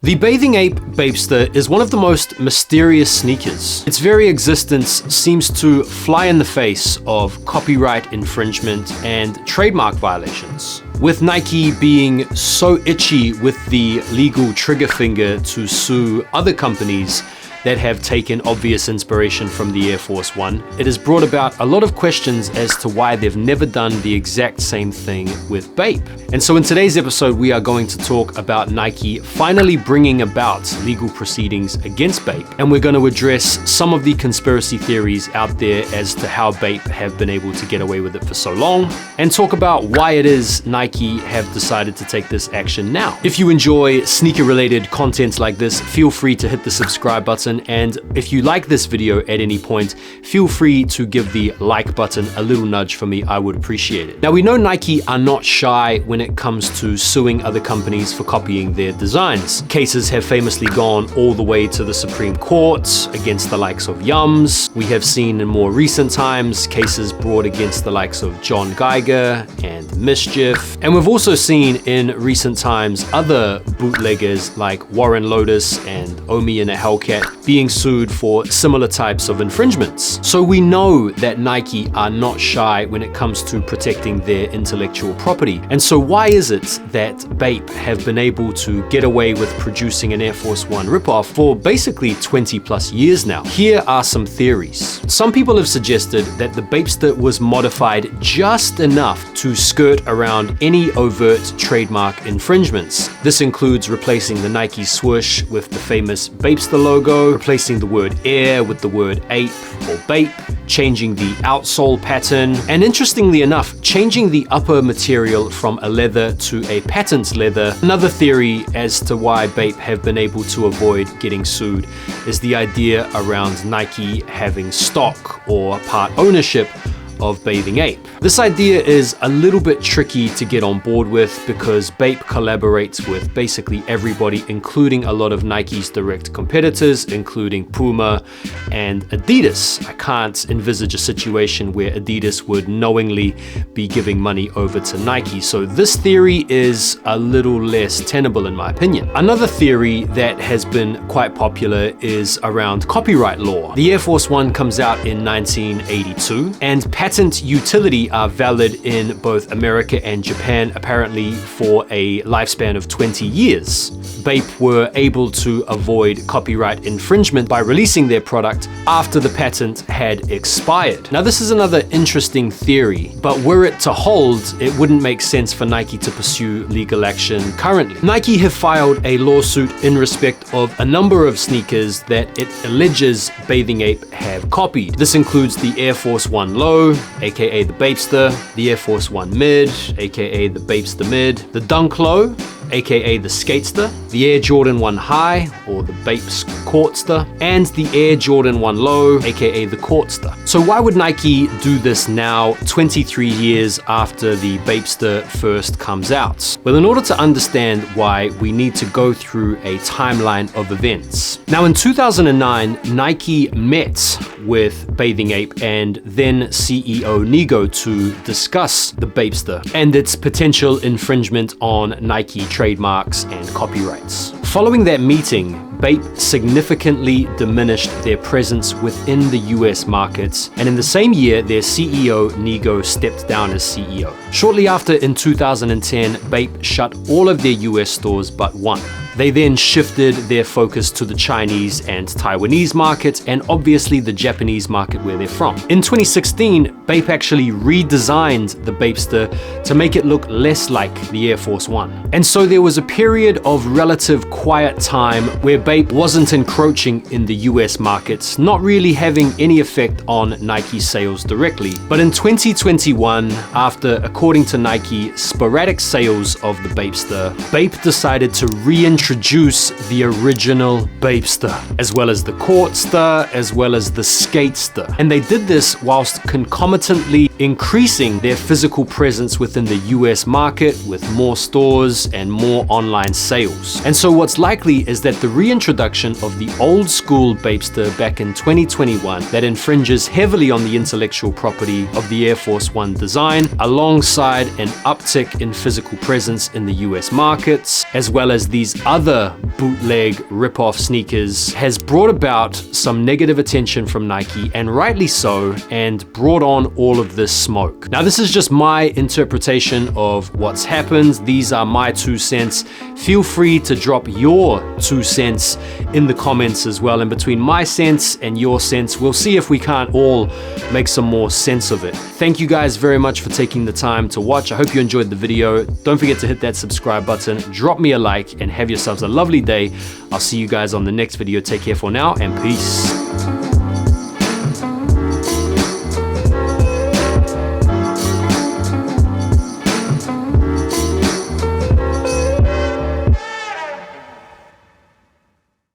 The Bathing Ape Bapesta is one of the most mysterious sneakers. Its very existence seems to fly in the face of copyright infringement and trademark violations, with Nike being so itchy with the legal trigger finger to sue other companies that have taken obvious inspiration from the Air Force One. It has brought about a lot of questions as to why they've never done the exact same thing with BAPE. And so in today's episode, we are going to talk about Nike finally bringing about legal proceedings against BAPE. And we're going to address some of the conspiracy theories out there as to how BAPE have been able to get away with it for so long, and talk about why it is Nike have decided to take this action now. If you enjoy sneaker related content like this, feel free to hit the subscribe button. And if you like this video at any point, feel free to give the like button a little nudge for me. I would appreciate it. Now, we know Nike are not shy when it comes to suing other companies for copying their designs. Cases have famously gone all the way to the Supreme Court against the likes of Yums. We have seen in more recent times cases brought against the likes of John Geiger and Mischief. And we've also seen in recent times other bootleggers like Warren Lotus and Omi and a Hellcat being sued for similar types of infringements. So we know that Nike are not shy when it comes to protecting their intellectual property. And so why is it that BAPE have been able to get away with producing an Air Force One ripoff for basically 20 plus years now? Here are some theories. Some people have suggested that the Bapesta was modified just enough to skirt around any overt trademark infringements. This includes replacing the Nike swoosh with the famous Bapesta logo, replacing the word air with the word ape or BAPE, changing the outsole pattern, and interestingly enough, changing the upper material from a leather to a patent leather. Another theory as to why BAPE have been able to avoid getting sued is the idea around Nike having stock or part ownership of Bathing Ape. This idea is a little bit tricky to get on board with because BAPE collaborates with basically everybody, including a lot of Nike's direct competitors, including Puma and Adidas. I can't envisage a situation where Adidas would knowingly be giving money over to Nike. So this theory is a little less tenable in my opinion. Another theory that has been quite popular is around copyright law. The Air Force One comes out in 1982 and patent utility are valid in both America and Japan, apparently for a lifespan of 20 years. BAPE were able to avoid copyright infringement by releasing their product after the patent had expired. Now, this is another interesting theory, but were it to hold, it wouldn't make sense for Nike to pursue legal action currently. Nike have filed a lawsuit in respect of a number of sneakers that it alleges Bathing Ape have copied. This includes the Air Force One Low, aka the Bapesta, the Air Force One Mid, aka the Bapesta Mid, the Dunk Low, aka the Skatester, the Air Jordan 1 High, or the BAPE Courtster, and the Air Jordan 1 Low, aka the Courtster. So why would Nike do this now, 23 years after the Bapesta first comes out? Well, in order to understand why, we need to go through a timeline of events. Now, in 2009, Nike met with Bathing Ape and then CEO Nigo to discuss the Bapesta and its potential infringement on Nike trademarks and copyrights. Following that meeting, BAPE significantly diminished their presence within the US markets, and in the same year, their CEO Nigo stepped down as CEO. Shortly after, in 2010, BAPE shut all of their US stores but one. They then shifted their focus to the Chinese and Taiwanese market, and obviously the Japanese market where they're from. In 2016, BAPE actually redesigned the Bapesta to make it look less like the Air Force One. And so there was a period of relative quiet time where BAPE wasn't encroaching in the US markets, not really having any effect on Nike's sales directly. But in 2021, after, according to Nike, sporadic sales of the Bapesta, BAPE decided to reintroduce the original Bapesta, as well as the Courtster, as well as the Skatester. And they did this whilst concomitantly increasing their physical presence within the US market with more stores and more online sales. And so what's likely is that the reintroduction of the old school bapesta back in 2021 that infringes heavily on the intellectual property of the Air Force One design, alongside an uptick in physical presence in the US markets, as well as these other bootleg rip-off sneakers, has brought about some negative attention from Nike, and rightly so, and brought on all of this smoke. Now, this is just my interpretation of what's happened. These are my 2 cents. Feel free to drop your 2 cents in the comments as well. And between my cents and your cents, we'll see if we can't all make some more sense of it. Thank you guys very much for taking the time to watch. I hope you enjoyed the video. Don't forget to hit that subscribe button, drop me a like, and have yourselves a lovely day. I'll see you guys on the next video. Take care for now, and peace.